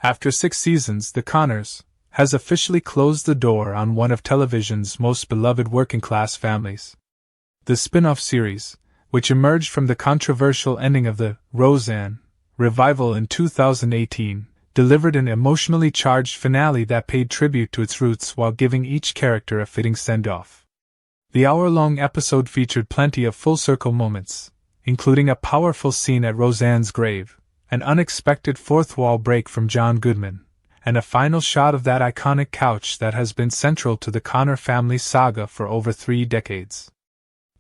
After 6 seasons, The Conners has officially closed the door on one of television's most beloved working-class families. The spin-off series, which emerged from the controversial ending of the Roseanne revival in 2018, delivered an emotionally charged finale that paid tribute to its roots while giving each character a fitting send-off. The hour-long episode featured plenty of full-circle moments, including a powerful scene at Roseanne's grave, an unexpected fourth-wall break from John Goodman, and a final shot of that iconic couch that has been central to the Connor family saga for over 3 decades.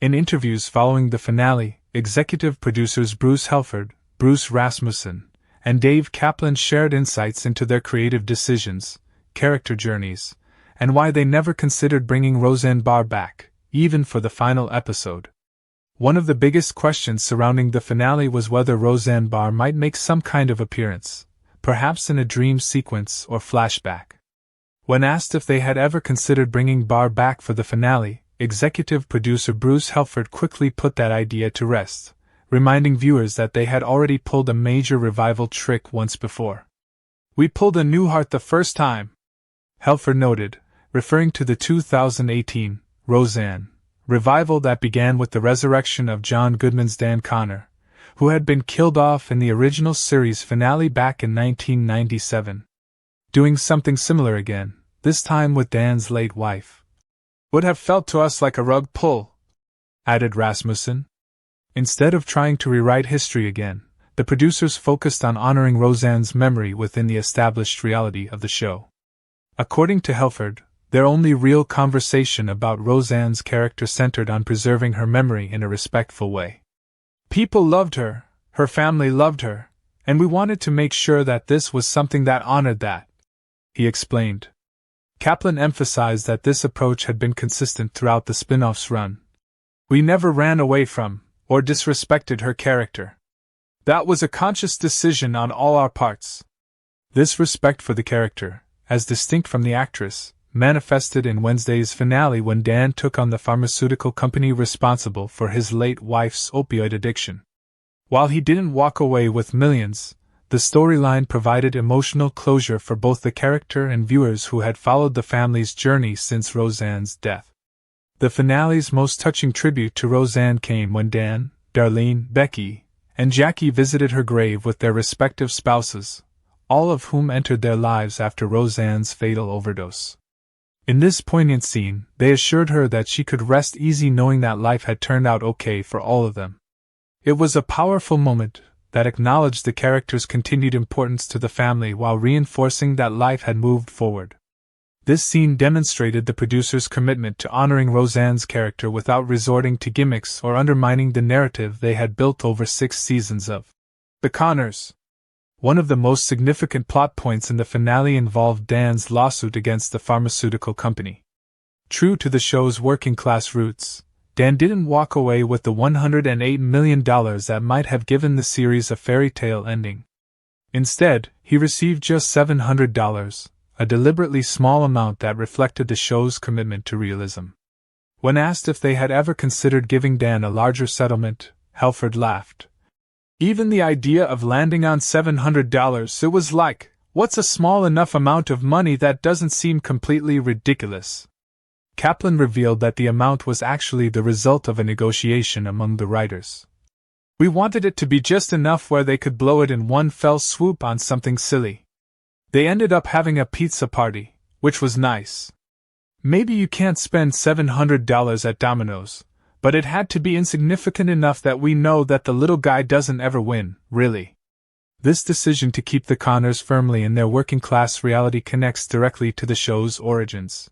In interviews following the finale, executive producers Bruce Helford, Bruce Rasmussen, and Dave Kaplan shared insights into their creative decisions, character journeys, and why they never considered bringing Roseanne Barr back, even for the final episode. One of the biggest questions surrounding the finale was whether Roseanne Barr might make some kind of appearance, perhaps in a dream sequence or flashback. When asked if they had ever considered bringing Barr back for the finale, executive producer Bruce Helford quickly put that idea to rest, reminding viewers that they had already pulled a major revival trick once before. "We pulled a Newhart the first time," Helford noted, referring to the 2018 Roseanne revival that began with the resurrection of John Goodman's Dan Connor, who had been killed off in the original series finale back in 1997. Doing something similar again, this time with Dan's late wife, would have felt to us like a rug pull, added Rasmussen. Instead of trying to rewrite history again, the producers focused on honoring Roseanne's memory within the established reality of the show. According to Helford, their only real conversation about Roseanne's character centered on preserving her memory in a respectful way. "People loved her family loved her, and we wanted to make sure that this was something that honored that," he explained. Kaplan emphasized that this approach had been consistent throughout the spin-off's run. "We never ran away from or disrespected her character. That was a conscious decision on all our parts." This respect for the character, as distinct from the actress, manifested in Wednesday's finale when Dan took on the pharmaceutical company responsible for his late wife's opioid addiction. While he didn't walk away with millions, the storyline provided emotional closure for both the character and viewers who had followed the family's journey since Roseanne's death. The finale's most touching tribute to Roseanne came when Dan, Darlene, Becky, and Jackie visited her grave with their respective spouses, all of whom entered their lives after Roseanne's fatal overdose. In this poignant scene, they assured her that she could rest easy knowing that life had turned out okay for all of them. It was a powerful moment that acknowledged the character's continued importance to the family while reinforcing that life had moved forward. This scene demonstrated the producer's commitment to honoring Roseanne's character without resorting to gimmicks or undermining the narrative they had built over 6 seasons of The Conners. One of the most significant plot points in the finale involved Dan's lawsuit against the pharmaceutical company. True to the show's working-class roots, Dan didn't walk away with the $108 million that might have given the series a fairy tale ending. Instead, he received just $700, a deliberately small amount that reflected the show's commitment to realism. When asked if they had ever considered giving Dan a larger settlement, Helford laughed. "Even the idea of landing on $700, it was like, what's a small enough amount of money that doesn't seem completely ridiculous?" Kaplan revealed that the amount was actually the result of a negotiation among the writers. "We wanted it to be just enough where they could blow it in one fell swoop on something silly. They ended up having a pizza party, which was nice. Maybe you can't spend $700 at Domino's, but it had to be insignificant enough that we know that the little guy doesn't ever win, really." This decision to keep the Conners firmly in their working-class reality connects directly to the show's origins.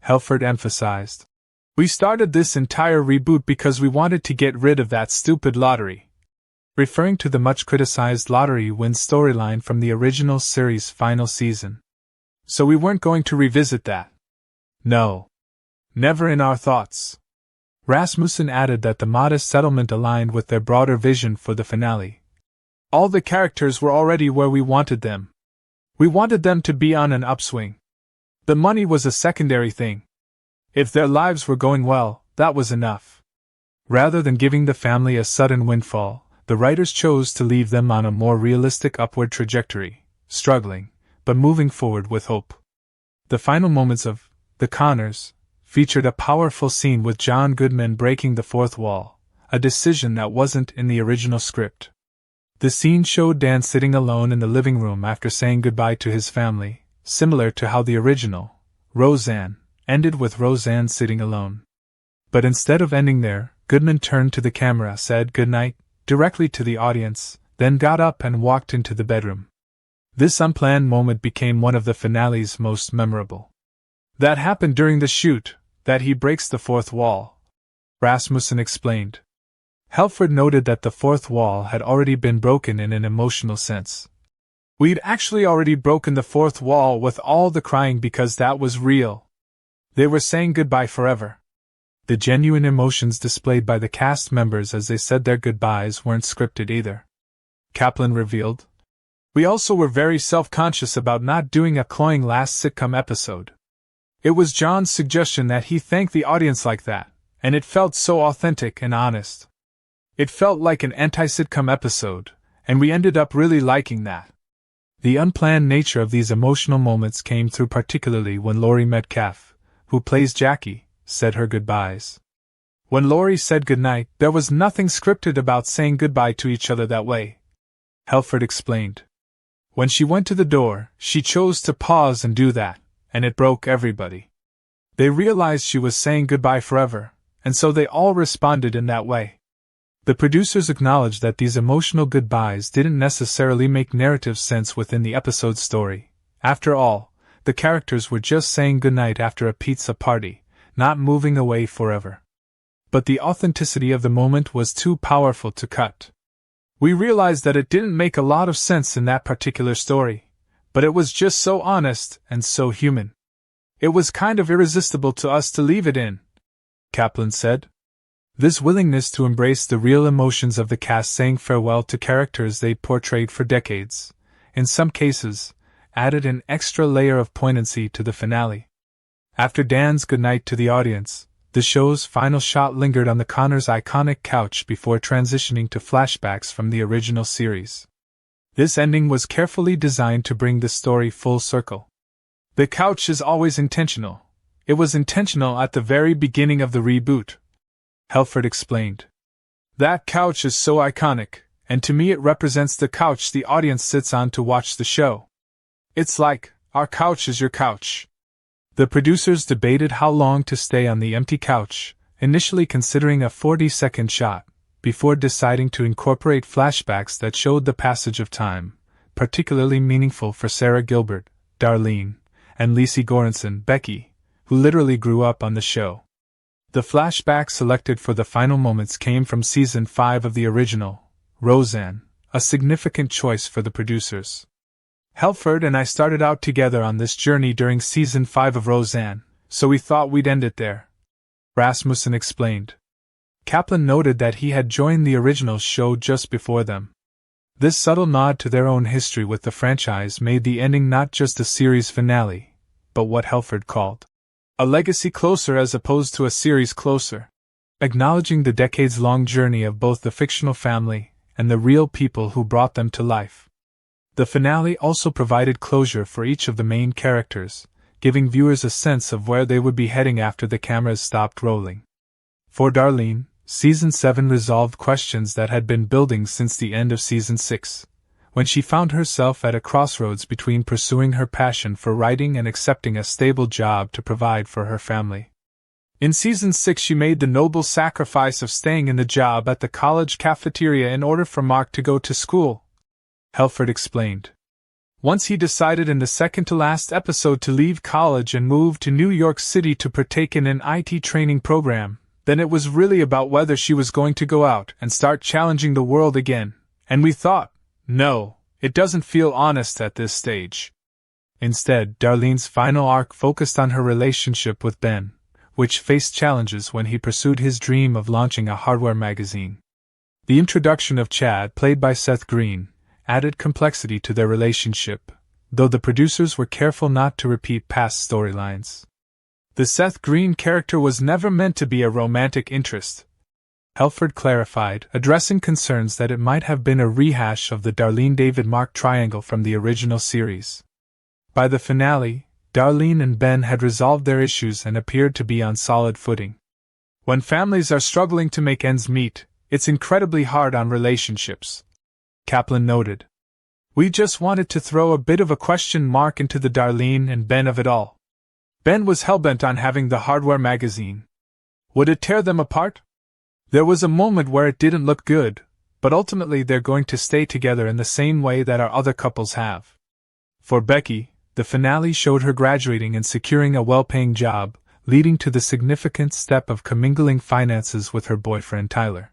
Helford emphasized, "We started this entire reboot because we wanted to get rid of that stupid lottery," referring to the much-criticized lottery win storyline from the original series' final season. "So we weren't going to revisit that. No. Never in our thoughts." Rasmussen added that the modest settlement aligned with their broader vision for the finale. "All the characters were already where we wanted them. We wanted them to be on an upswing. The money was a secondary thing. If their lives were going well, that was enough." Rather than giving the family a sudden windfall, the writers chose to leave them on a more realistic upward trajectory, struggling, but moving forward with hope. The final moments of The Conners featured a powerful scene with John Goodman breaking the fourth wall, a decision that wasn't in the original script. The scene showed Dan sitting alone in the living room after saying goodbye to his family, similar to how the original, Roseanne, ended with Roseanne sitting alone. But instead of ending there, Goodman turned to the camera, said goodnight directly to the audience, then got up and walked into the bedroom. This unplanned moment became one of the finale's most memorable. That happened during the shoot, that he breaks the fourth wall, Rasmussen explained. Halford noted that the fourth wall had already been broken in an emotional sense. We'd actually already broken the fourth wall with all the crying because that was real. They were saying goodbye forever. The genuine emotions displayed by the cast members as they said their goodbyes weren't scripted either. Kaplan revealed. We also were very self-conscious about not doing a cloying last sitcom episode. It was John's suggestion that he thank the audience like that, and it felt so authentic and honest. It felt like an anti-sitcom episode, and we ended up really liking that. The unplanned nature of these emotional moments came through particularly when Laurie Metcalf, who plays Jackie, said her goodbyes. When Laurie said goodnight, there was nothing scripted about saying goodbye to each other that way, Halford explained. When she went to the door, she chose to pause and do that, and it broke everybody. They realized she was saying goodbye forever, and so they all responded in that way. The producers acknowledged that these emotional goodbyes didn't necessarily make narrative sense within the episode's story. After all, the characters were just saying goodnight after a pizza party, not moving away forever. But the authenticity of the moment was too powerful to cut. We realized that it didn't make a lot of sense in that particular story, but it was just so honest and so human. It was kind of irresistible to us to leave it in, Kaplan said. This willingness to embrace the real emotions of the cast saying farewell to characters they portrayed for decades, in some cases, added an extra layer of poignancy to the finale. After Dan's goodnight to the audience, the show's final shot lingered on the Conners' iconic couch before transitioning to flashbacks from the original series. This ending was carefully designed to bring the story full circle. The couch is always intentional. It was intentional at the very beginning of the reboot, Halford explained. That couch is so iconic, and to me it represents the couch the audience sits on to watch the show. It's like, our couch is your couch. The producers debated how long to stay on the empty couch, initially considering a 40-second shot, before deciding to incorporate flashbacks that showed the passage of time, particularly meaningful for Sarah Gilbert, Darlene, and Lacey Goranson, Becky, who literally grew up on the show. The flashback selected for the final moments came from Season 5 of the original, Roseanne, a significant choice for the producers. Halford and I started out together on this journey during Season 5 of Roseanne, so we thought we'd end it there, Rasmussen explained. Kaplan noted that he had joined the original show just before them. This subtle nod to their own history with the franchise made the ending not just a series finale, but what Halford called a legacy closer as opposed to a series closer, acknowledging the decades-long journey of both the fictional family and the real people who brought them to life. The finale also provided closure for each of the main characters, giving viewers a sense of where they would be heading after the cameras stopped rolling. For Darlene, Season 7 resolved questions that had been building since the end of Season 6. When she found herself at a crossroads between pursuing her passion for writing and accepting a stable job to provide for her family. In Season 6 she made the noble sacrifice of staying in the job at the college cafeteria in order for Mark to go to school, Halford explained. Once he decided in the second-to-last episode to leave college and move to New York City to partake in an IT training program, then it was really about whether she was going to go out and start challenging the world again, and we thought, no, it doesn't feel honest at this stage. Instead, Darlene's final arc focused on her relationship with Ben, which faced challenges when he pursued his dream of launching a hardware magazine. The introduction of Chad, played by Seth Green, added complexity to their relationship, though the producers were careful not to repeat past storylines. The Seth Green character was never meant to be a romantic interest, Halford clarified, addressing concerns that it might have been a rehash of the Darlene-David-Mark triangle from the original series. By the finale, Darlene and Ben had resolved their issues and appeared to be on solid footing. When families are struggling to make ends meet, it's incredibly hard on relationships, Kaplan noted. We just wanted to throw a bit of a question mark into the Darlene and Ben of it all. Ben was hellbent on having the hardware magazine. Would it tear them apart? There was a moment where it didn't look good, but ultimately they're going to stay together in the same way that our other couples have. For Becky, the finale showed her graduating and securing a well-paying job, leading to the significant step of commingling finances with her boyfriend Tyler.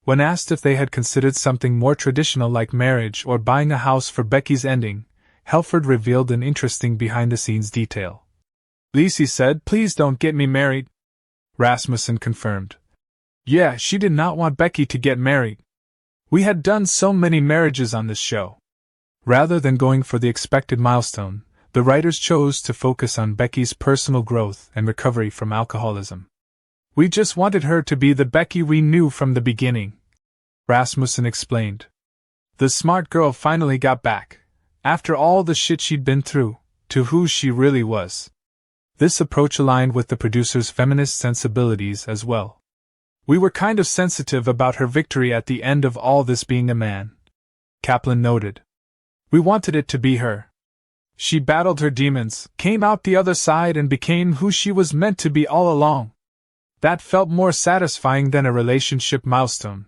When asked if they had considered something more traditional like marriage or buying a house for Becky's ending, Helford revealed an interesting behind-the-scenes detail. Lacey said, "Please don't get me married." Rasmussen confirmed. Yeah, she did not want Becky to get married. We had done so many marriages on this show. Rather than going for the expected milestone, the writers chose to focus on Becky's personal growth and recovery from alcoholism. We just wanted her to be the Becky we knew from the beginning, Rasmussen explained. The smart girl finally got back, after all the shit she'd been through, to who she really was. This approach aligned with the producer's feminist sensibilities as well. We were kind of sensitive about her victory at the end of all this being a man, Kaplan noted. We wanted it to be her. She battled her demons, came out the other side and became who she was meant to be all along. That felt more satisfying than a relationship milestone.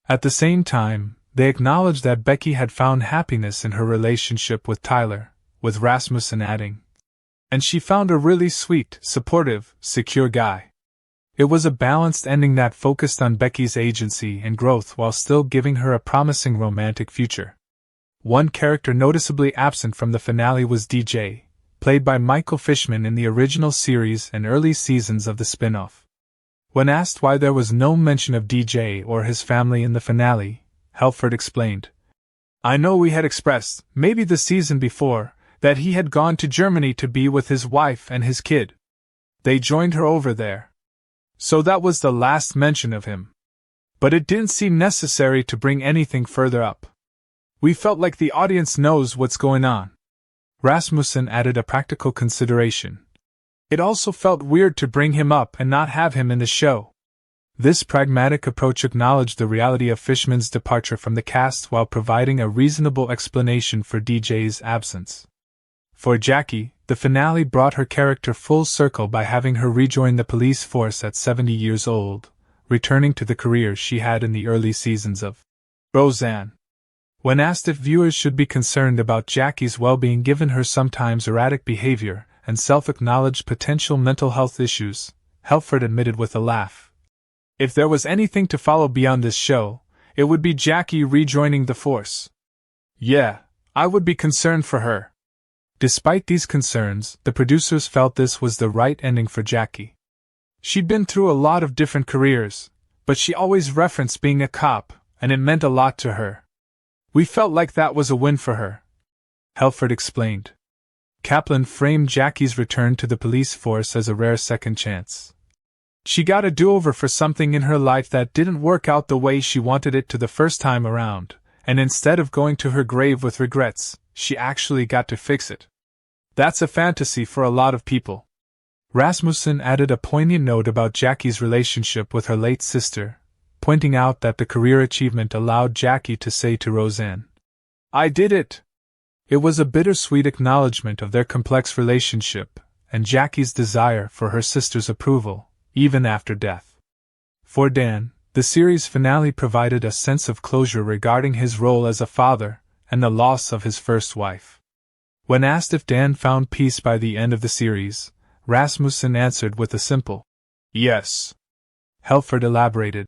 At the same time, they acknowledged that Becky had found happiness in her relationship with Tyler, with Rasmussen adding. And she found a really sweet, supportive, secure guy. It was a balanced ending that focused on Becky's agency and growth while still giving her a promising romantic future. One character noticeably absent from the finale was DJ, played by Michael Fishman in the original series and early seasons of the spin-off. When asked why there was no mention of DJ or his family in the finale, Helford explained. I know we had expressed, maybe the season before, that he had gone to Germany to be with his wife and his kid. They joined her over there. So that was the last mention of him. But it didn't seem necessary to bring anything further up. We felt like the audience knows what's going on. Rasmussen added a practical consideration. It also felt weird to bring him up and not have him in the show. This pragmatic approach acknowledged the reality of Fishman's departure from the cast while providing a reasonable explanation for DJ's absence. For Jackie, the finale brought her character full circle by having her rejoin the police force at 70 years old, returning to the career she had in the early seasons of Roseanne. When asked if viewers should be concerned about Jackie's well-being given her sometimes erratic behavior and self-acknowledged potential mental health issues, Helford admitted with a laugh. If there was anything to follow beyond this show, it would be Jackie rejoining the force. Yeah, I would be concerned for her. Despite these concerns, the producers felt this was the right ending for Jackie. She'd been through a lot of different careers, but she always referenced being a cop, and it meant a lot to her. We felt like that was a win for her, Helford explained. Kaplan framed Jackie's return to the police force as a rare second chance. She got a do-over for something in her life that didn't work out the way she wanted it to the first time around, and instead of going to her grave with regrets, she actually got to fix it. That's a fantasy for a lot of people. Rasmussen added a poignant note about Jackie's relationship with her late sister, pointing out that the career achievement allowed Jackie to say to Roseanne, I did it! It was a bittersweet acknowledgement of their complex relationship, and Jackie's desire for her sister's approval, even after death. For Dan, the series finale provided a sense of closure regarding his role as a father, and the loss of his first wife. When asked if Dan found peace by the end of the series, Rasmussen answered with a simple, yes. Helford elaborated,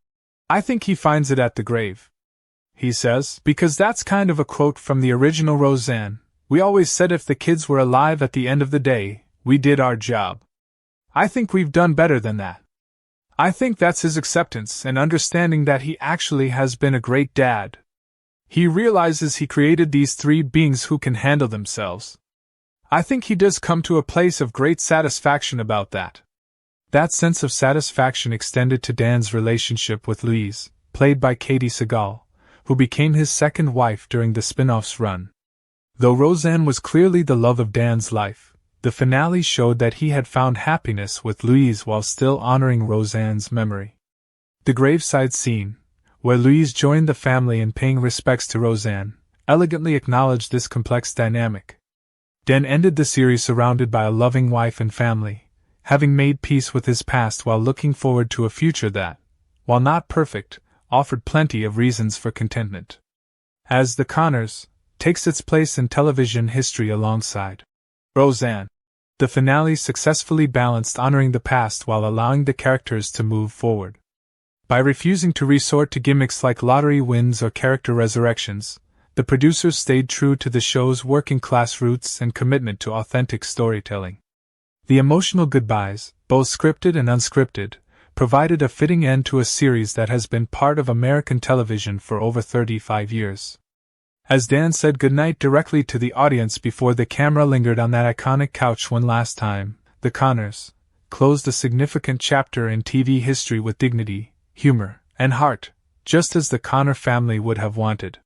I think he finds it at the grave. He says, because that's kind of a quote from the original Roseanne, we always said if the kids were alive at the end of the day, we did our job. I think we've done better than that. I think that's his acceptance and understanding that he actually has been a great dad. He realizes he created these three beings who can handle themselves. I think he does come to a place of great satisfaction about that. That sense of satisfaction extended to Dan's relationship with Louise, played by Katie Sagal, who became his second wife during the spin-off's run. Though Roseanne was clearly the love of Dan's life, the finale showed that he had found happiness with Louise while still honoring Roseanne's memory. The graveside scene, where Louise joined the family in paying respects to Roseanne, elegantly acknowledged this complex dynamic. Dan ended the series surrounded by a loving wife and family, having made peace with his past while looking forward to a future that, while not perfect, offered plenty of reasons for contentment. As The Conners takes its place in television history alongside Roseanne, the finale successfully balanced honoring the past while allowing the characters to move forward. By refusing to resort to gimmicks like lottery wins or character resurrections, the producers stayed true to the show's working-class roots and commitment to authentic storytelling. The emotional goodbyes, both scripted and unscripted, provided a fitting end to a series that has been part of American television for over 35 years. As Dan said goodnight directly to the audience before the camera lingered on that iconic couch one last time, The Conners closed a significant chapter in TV history with dignity, humor, and heart, just as the Connor family would have wanted.